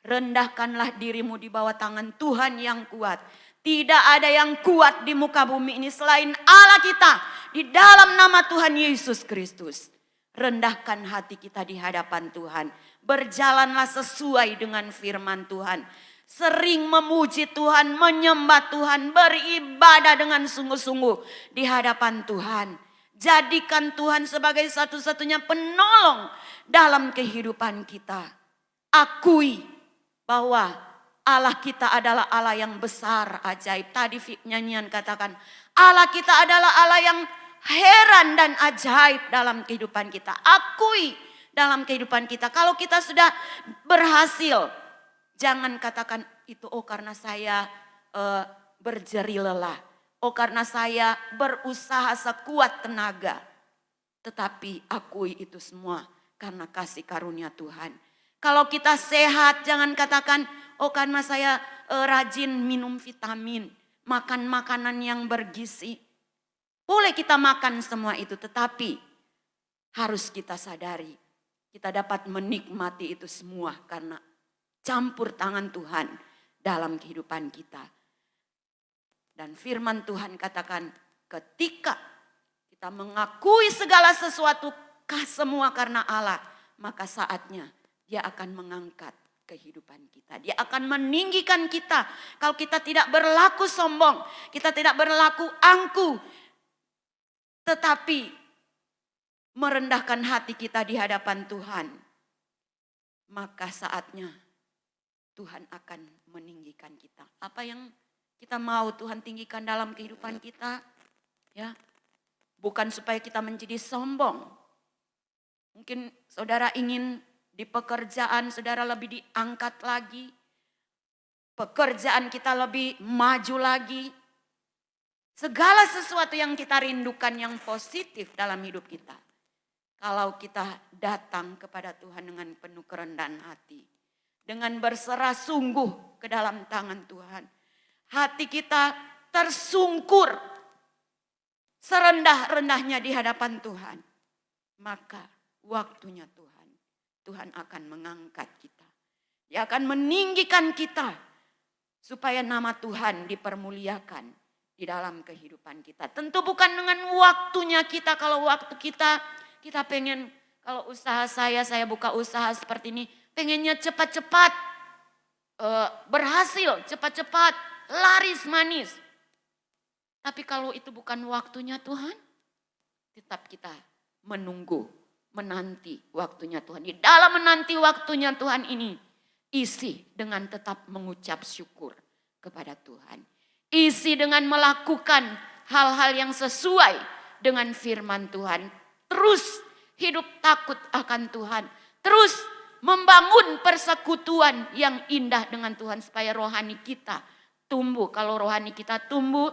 Speaker 1: rendahkanlah dirimu di bawah tangan Tuhan yang kuat. Tidak ada yang kuat di muka bumi ini selain Allah kita, di dalam nama Tuhan Yesus Kristus. Rendahkan hati kita di hadapan Tuhan, berjalanlah sesuai dengan firman Tuhan. Sering memuji Tuhan, menyembah Tuhan, beribadah dengan sungguh-sungguh di hadapan Tuhan. Jadikan Tuhan sebagai satu-satunya penolong dalam kehidupan kita. Akui bahwa Allah kita adalah Allah yang besar, ajaib. Tadi nyanyian katakan, Allah kita adalah Allah yang heran dan ajaib dalam kehidupan kita. Akui dalam kehidupan kita. Kalau kita sudah berhasil, jangan katakan itu karena saya berjeri lelah. Karena saya berusaha sekuat tenaga. Tetapi akui itu semua karena kasih karunia Tuhan. Kalau kita sehat jangan katakan karena saya rajin minum vitamin. Makan makanan yang bergizi. Boleh kita makan semua itu, tetapi harus kita sadari. Kita dapat menikmati itu semua karena campur tangan Tuhan dalam kehidupan kita. Dan firman Tuhan katakan, ketika kita mengakui segala sesuatu semua karena Allah, maka saatnya Dia akan mengangkat kehidupan kita. Dia akan meninggikan kita. Kalau kita tidak berlaku sombong, kita tidak berlaku angkuh, tetapi merendahkan hati kita di hadapan Tuhan, maka saatnya Tuhan akan meninggikan kita. Apa yang kita mau Tuhan tinggikan dalam kehidupan kita, ya, bukan supaya kita menjadi sombong. Mungkin saudara ingin di pekerjaan saudara lebih diangkat lagi, pekerjaan kita lebih maju lagi. Segala sesuatu yang kita rindukan yang positif dalam hidup kita, kalau kita datang kepada Tuhan dengan penuh kerendahan hati, dengan berserah sungguh ke dalam tangan Tuhan, hati kita tersungkur serendah-rendahnya di hadapan Tuhan, maka waktunya Tuhan akan mengangkat kita. Dia akan meninggikan kita supaya nama Tuhan dipermuliakan di dalam kehidupan kita. Tentu bukan dengan waktunya kita. Kalau waktu kita pengen, kalau usaha saya buka usaha seperti ini, pengennya cepat-cepat berhasil, cepat-cepat laris manis. Tapi kalau itu bukan waktunya Tuhan, tetap kita menunggu, menanti waktunya Tuhan. Di dalam menanti waktunya Tuhan ini, isi dengan tetap mengucap syukur kepada Tuhan. Isi dengan melakukan hal-hal yang sesuai dengan firman Tuhan. Terus hidup takut akan Tuhan. Terus membangun persekutuan yang indah dengan Tuhan supaya rohani kita tumbuh. Kalau rohani kita tumbuh,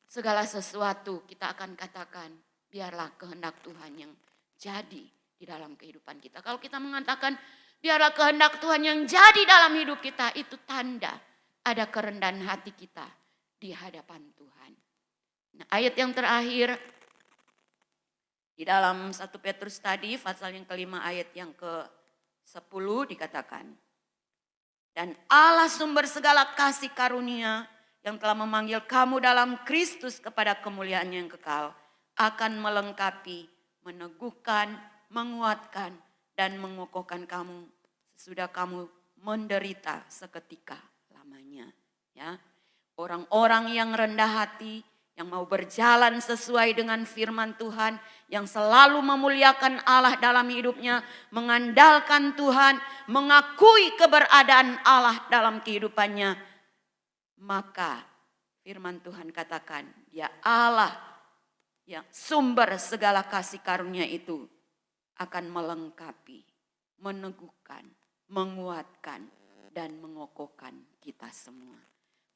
Speaker 1: segala sesuatu kita akan katakan, biarlah kehendak Tuhan yang jadi di dalam kehidupan kita. Kalau kita mengatakan, biarlah kehendak Tuhan yang jadi dalam hidup kita, itu tanda ada kerendahan hati kita di hadapan Tuhan. Nah, ayat yang terakhir di dalam 1 Petrus tadi, pasal yang kelima ayat yang ke-10 dikatakan, dan Allah sumber segala kasih karunia yang telah memanggil kamu dalam Kristus kepada kemuliaan yang kekal, akan melengkapi, meneguhkan, menguatkan, dan mengokohkan kamu sesudah kamu menderita seketika lamanya. Ya, orang-orang yang rendah hati, yang mau berjalan sesuai dengan firman Tuhan, yang selalu memuliakan Allah dalam hidupnya, mengandalkan Tuhan, mengakui keberadaan Allah dalam kehidupannya, maka firman Tuhan katakan, dia Allah yang sumber segala kasih karunia itu akan melengkapi, meneguhkan, menguatkan, dan mengokohkan kita semua.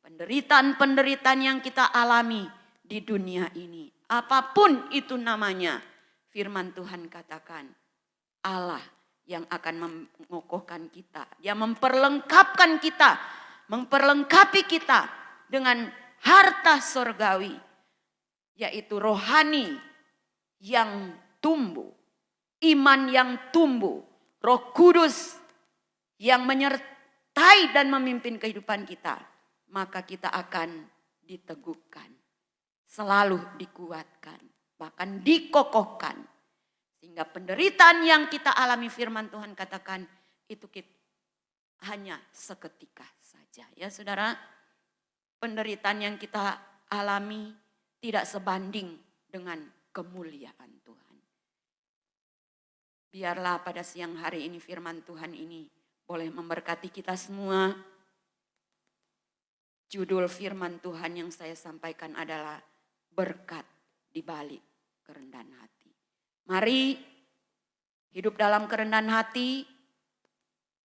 Speaker 1: Penderitaan-penderitaan yang kita alami di dunia ini, apapun itu namanya, firman Tuhan katakan, Allah yang akan mengokohkan kita, Dia memperlengkapkan kita, memperlengkapi kita dengan harta surgawi, yaitu rohani yang tumbuh, iman yang tumbuh, Roh Kudus yang menyertai dan memimpin kehidupan kita, maka kita akan diteguhkan, selalu dikuatkan, bahkan dikokohkan. Sehingga penderitaan yang kita alami, firman Tuhan katakan, itu hanya seketika saja. Ya saudara, penderitaan yang kita alami tidak sebanding dengan kemuliaan Tuhan. Biarlah pada siang hari ini firman Tuhan ini boleh memberkati kita semua. Judul firman Tuhan yang saya sampaikan adalah berkat di balik kerendahan hati. Mari hidup dalam kerendahan hati,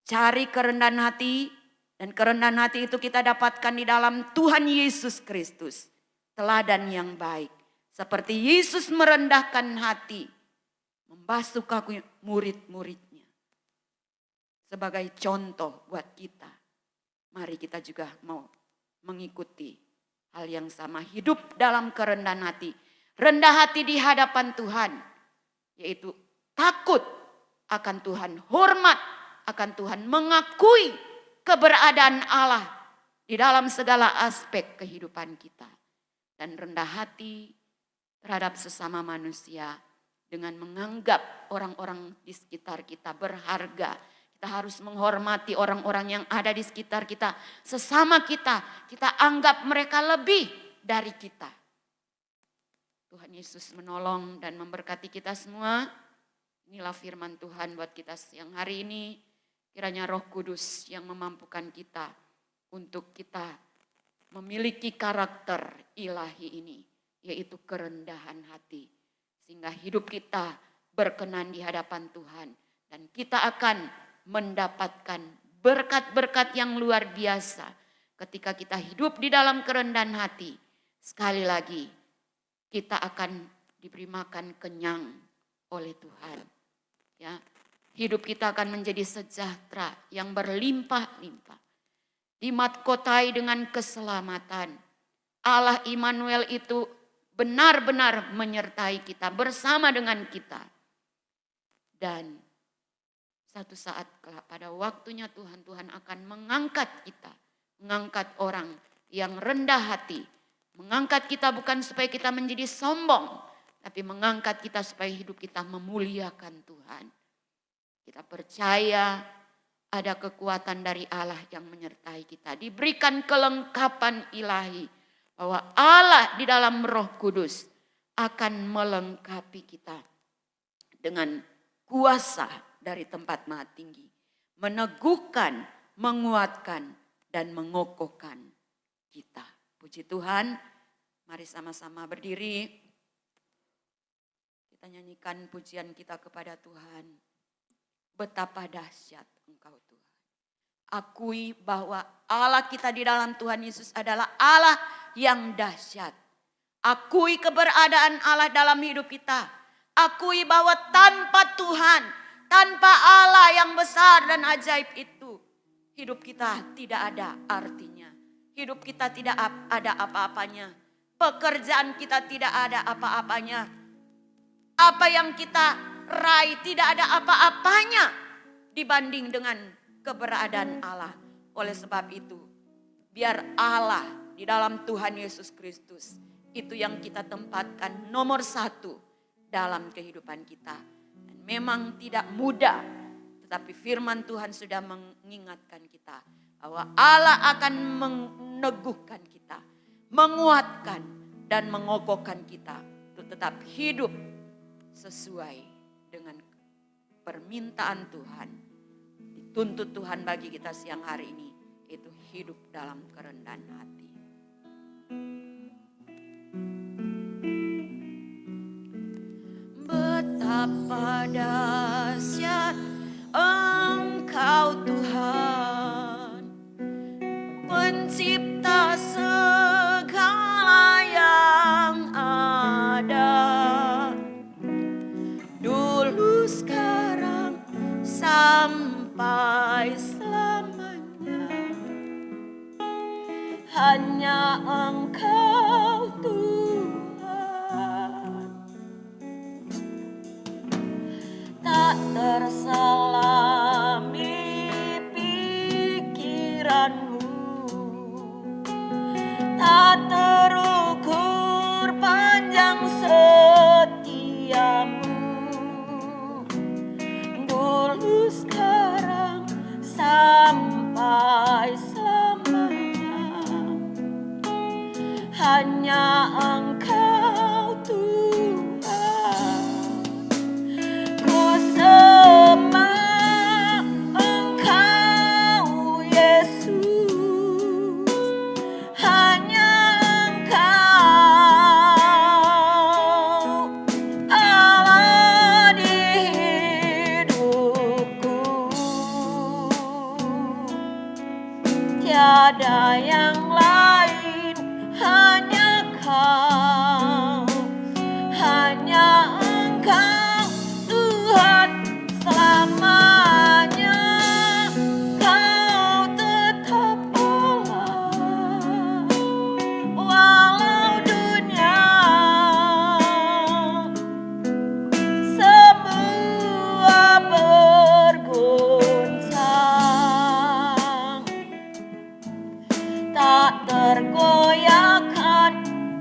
Speaker 1: cari kerendahan hati, dan kerendahan hati itu kita dapatkan di dalam Tuhan Yesus Kristus. Teladan yang baik. Seperti Yesus merendahkan hati, membasuh kaki murid-muridnya. Sebagai contoh buat kita. Mari kita juga mau mengikuti hal yang sama. Hidup dalam kerendahan hati. Rendah hati di hadapan Tuhan. Yaitu takut akan Tuhan. Hormat akan Tuhan. Mengakui
Speaker 4: keberadaan Allah di dalam segala aspek kehidupan kita. Dan rendah hati terhadap sesama manusia dengan menganggap orang-orang di sekitar kita berharga. Kita harus menghormati orang-orang yang ada di sekitar kita. Sesama kita, kita anggap mereka lebih dari kita. Tuhan Yesus menolong dan memberkati kita semua. Inilah firman Tuhan buat kita siang hari ini. Kiranya Roh Kudus yang memampukan kita untuk kita memiliki karakter ilahi ini, yaitu kerendahan hati. Sehingga hidup kita berkenan di hadapan Tuhan. Dan kita akan mendapatkan berkat-berkat yang luar biasa ketika kita hidup di dalam kerendahan hati. Sekali lagi, kita akan diberi makan kenyang oleh Tuhan. Ya, hidup kita akan menjadi sejahtera yang berlimpah-limpah. Dimahkotai dengan keselamatan. Allah Immanuel itu benar-benar menyertai kita, bersama dengan kita. Dan satu saat pada waktunya Tuhan akan mengangkat kita. Mengangkat orang yang rendah hati. Mengangkat kita bukan supaya kita menjadi sombong. Tapi mengangkat kita supaya hidup kita memuliakan Tuhan. Kita percaya ada kekuatan dari Allah yang menyertai kita. Diberikan kelengkapan ilahi. Bahwa Allah di dalam Roh Kudus akan melengkapi kita dengan kuasa dari tempat maha tinggi. Meneguhkan, menguatkan, dan mengokohkan kita. Puji Tuhan, mari sama-sama berdiri. Kita nyanyikan pujian kita kepada Tuhan. Betapa dahsyat Engkau Tuhan. Akui bahwa Allah kita di dalam Tuhan Yesus adalah Allah yang dahsyat. Akui keberadaan Allah dalam hidup kita. Akui bahwa tanpa Tuhan, tanpa Allah yang besar dan ajaib itu, hidup kita tidak ada artinya. Hidup kita tidak ada apa-apanya. Pekerjaan kita tidak ada apa-apanya. Apa yang kita raih tidak ada apa-apanya dibanding dengan keberadaan Allah. Oleh sebab itu, biar Allah di dalam Tuhan Yesus Kristus itu yang kita tempatkan nomor satu dalam kehidupan kita. Dan memang tidak mudah, tetapi firman Tuhan sudah mengingatkan kita bahwa Allah akan meneguhkan kita, menguatkan dan mengokohkan kita untuk tetap hidup sesuai dengan permintaan Tuhan. Dituntut Tuhan bagi kita siang hari ini, itu hidup dalam kerendahan hati. Betapa dahsyat Engkau Tuhan, pencipta segala yang ada, dulu sekarang sampai selamanya. Hanya Engkau Tuhan, tak terselami pikiranmu, tak terukur panjang setiamu. Dulu sekarang sampai selamanya, hanya Engkau Tuhan. Ku sembah Engkau Yesus, hanya Engkau Allah di hidupku. Tiada yang lain, hanya Kau, hanya Engkau Tuhan selamanya. Kau tetap Allah, walau dunia semua berguncang.
Speaker 1: tak tergoyahkan,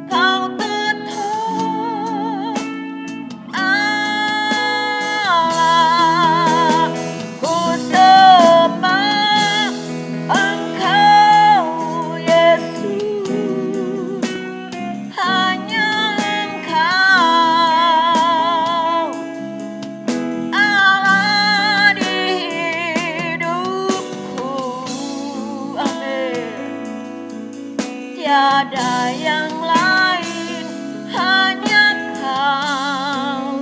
Speaker 1: Kau tetap Allah. Ku sembah Engkau Yesus, hanya Engkau Allah di hidupku. Amin. Tiada yang lain, hanya Kau,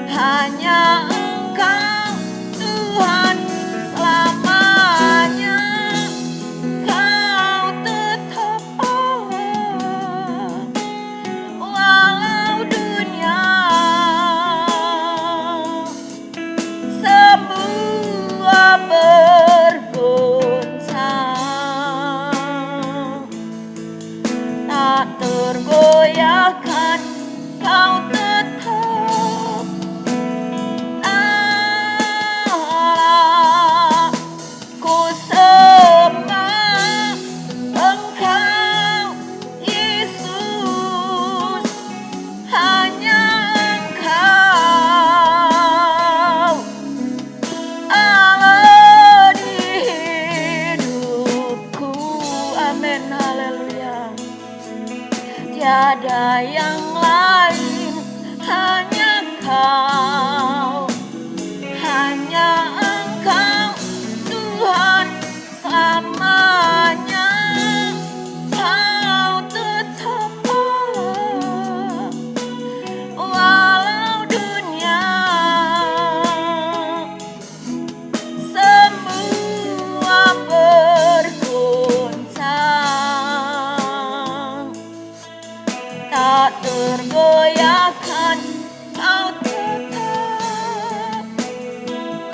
Speaker 1: hanya Engkau Tuhan selamanya. Kau tetap Allah, walau dunia semua bergoncang, tak tergoyahkan, Kau tetap Allah. Ku sembah Engkau Yesus, hanya Engkau Allah di hidupku. Amin, haleluya. Tiada yang lain, hanya Kau, hanya Engkau Tuhan selamanya. Kau tetap Allah, walau dunia semua bergoncang, tak tergoyahkan, Kau tetap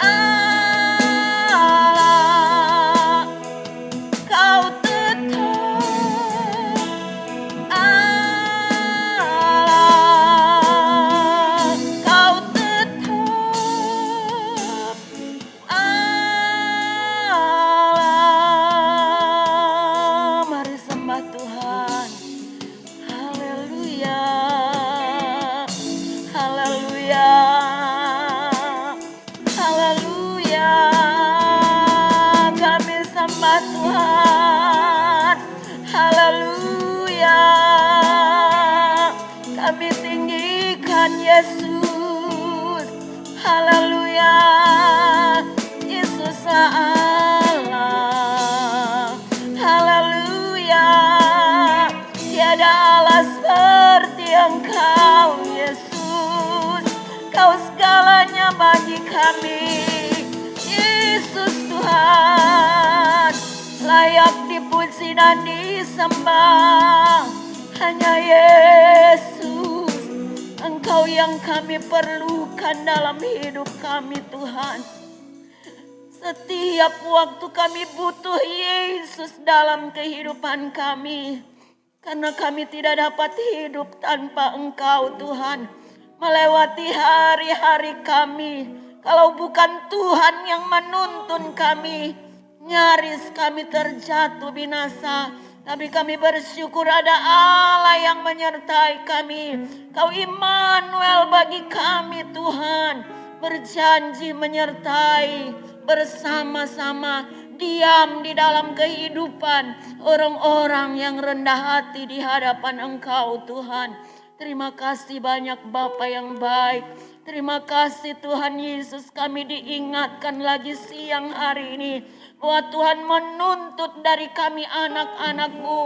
Speaker 1: Allah. Kau tetap Allah. Kau tetap Allah. Mari sembah Tuhan. Haleluya. Haleluya. Haleluya. Kami sembah Tuhan. Haleluya. Kami tinggikan Yesus. Haleluya. Yesuslah Allah. Haleluya. Tiada Allah seperti Engkau Yesus. Kau segalanya bagi kami. Yesus Tuhan, layak dipuji dan disembah. Hanya Yesus, Engkau yang kami perlukan dalam hidup kami Tuhan. Setiap waktu kami butuh Yesus dalam kehidupan kami. Karena kami tidak dapat hidup tanpa Engkau Tuhan. Melewati hari-hari kami. Kalau bukan Tuhan yang menuntun kami, nyaris kami terjatuh binasa. Tapi kami bersyukur ada Allah yang menyertai kami. Kau Immanuel bagi kami Tuhan. Berjanji menyertai bersama-sama diam di dalam kehidupan orang-orang yang rendah hati di hadapan Engkau Tuhan. Terima kasih banyak Bapa yang baik. Terima kasih Tuhan Yesus, kami diingatkan lagi siang hari ini bahwa Tuhan menuntut dari kami anak-anak-Mu,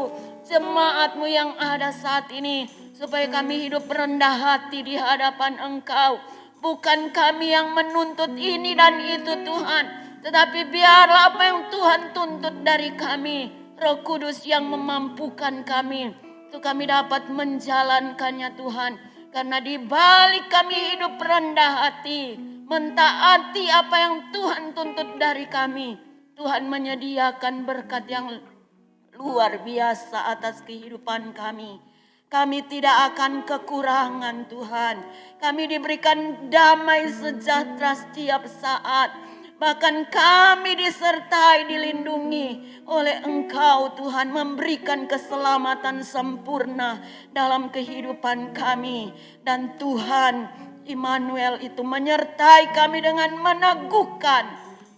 Speaker 1: jemaat-Mu yang ada saat ini, supaya kami hidup rendah hati di hadapan Engkau. Bukan kami yang menuntut ini dan itu Tuhan, tetapi biarlah apa yang Tuhan tuntut dari kami, Roh Kudus yang memampukan kami, untuk kami dapat menjalankannya Tuhan. Karena di balik kami hidup rendah hati, mentaati apa yang Tuhan tuntut dari kami, Tuhan menyediakan berkat yang luar biasa atas kehidupan kami. Kami tidak akan kekurangan Tuhan. Kami diberikan damai sejahtera setiap saat. Bahkan kami disertai, dilindungi oleh Engkau Tuhan, memberikan keselamatan sempurna dalam kehidupan kami. Dan Tuhan Immanuel itu menyertai kami dengan meneguhkan,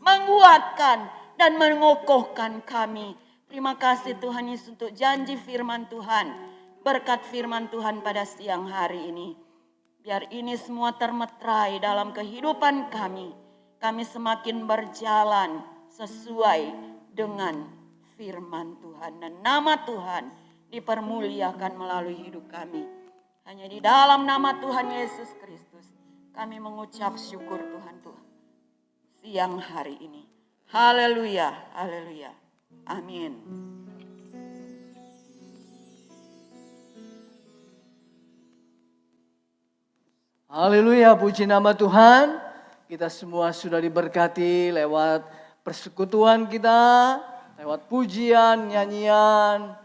Speaker 1: menguatkan, dan mengokohkan kami. Terima kasih Tuhan Yesus untuk janji firman Tuhan, berkat firman Tuhan pada siang hari ini. Biar ini semua termeterai dalam kehidupan kami. Kami semakin berjalan sesuai dengan firman Tuhan. Dan nama Tuhan dipermuliakan melalui hidup kami. Hanya di dalam nama Tuhan Yesus Kristus kami mengucap syukur Tuhan siang hari ini. Haleluya, haleluya. Amin.
Speaker 3: Haleluya, puji nama Tuhan. Kita semua sudah diberkati lewat persekutuan kita, lewat pujian, nyanyian.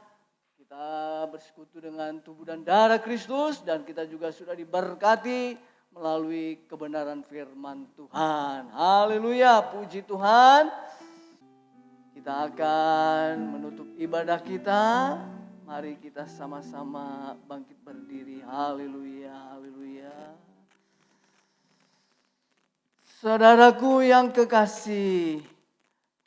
Speaker 3: Kita bersekutu dengan tubuh dan darah Kristus dan kita juga sudah diberkati melalui kebenaran firman Tuhan. Haleluya, puji Tuhan. Kita akan menutup ibadah kita. Mari kita sama-sama bangkit berdiri. Haleluya, haleluya. Saudaraku yang kekasih,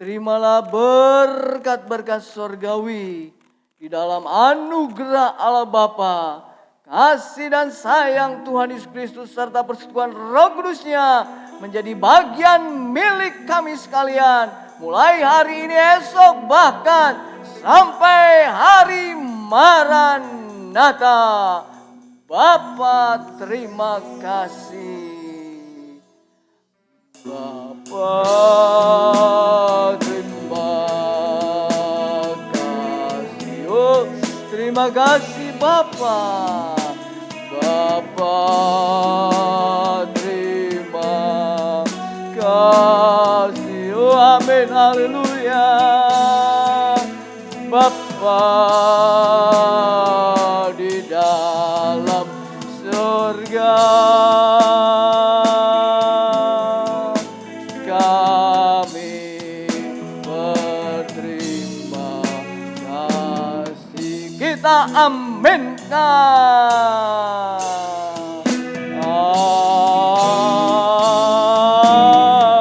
Speaker 3: terimalah berkat-berkat surgawi di dalam anugerah Allah Bapa, kasih dan sayang Tuhan Yesus Kristus serta persekutuan Roh Kudus-Nya menjadi bagian milik kami sekalian. Mulai hari ini, esok, bahkan sampai hari Maranatha. Bapa, terima kasih. Bapa, terima kasih. Oh, terima kasih Bapa. Bapa, terima kasih. Oh, amin, haleluya. Bapa di dalam surga, kita aminkan.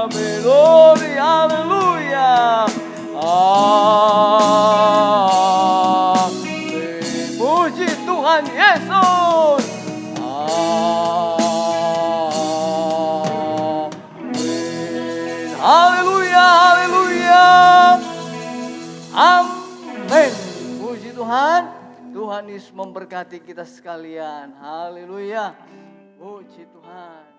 Speaker 3: Amin. Glory, haleluya. Amin. Puji Tuhan Yesus. Amin. Haleluya, haleluya. Amin. Puji Tuhan. Tuhan Yesus memberkati kita sekalian. Haleluya. Puji Tuhan.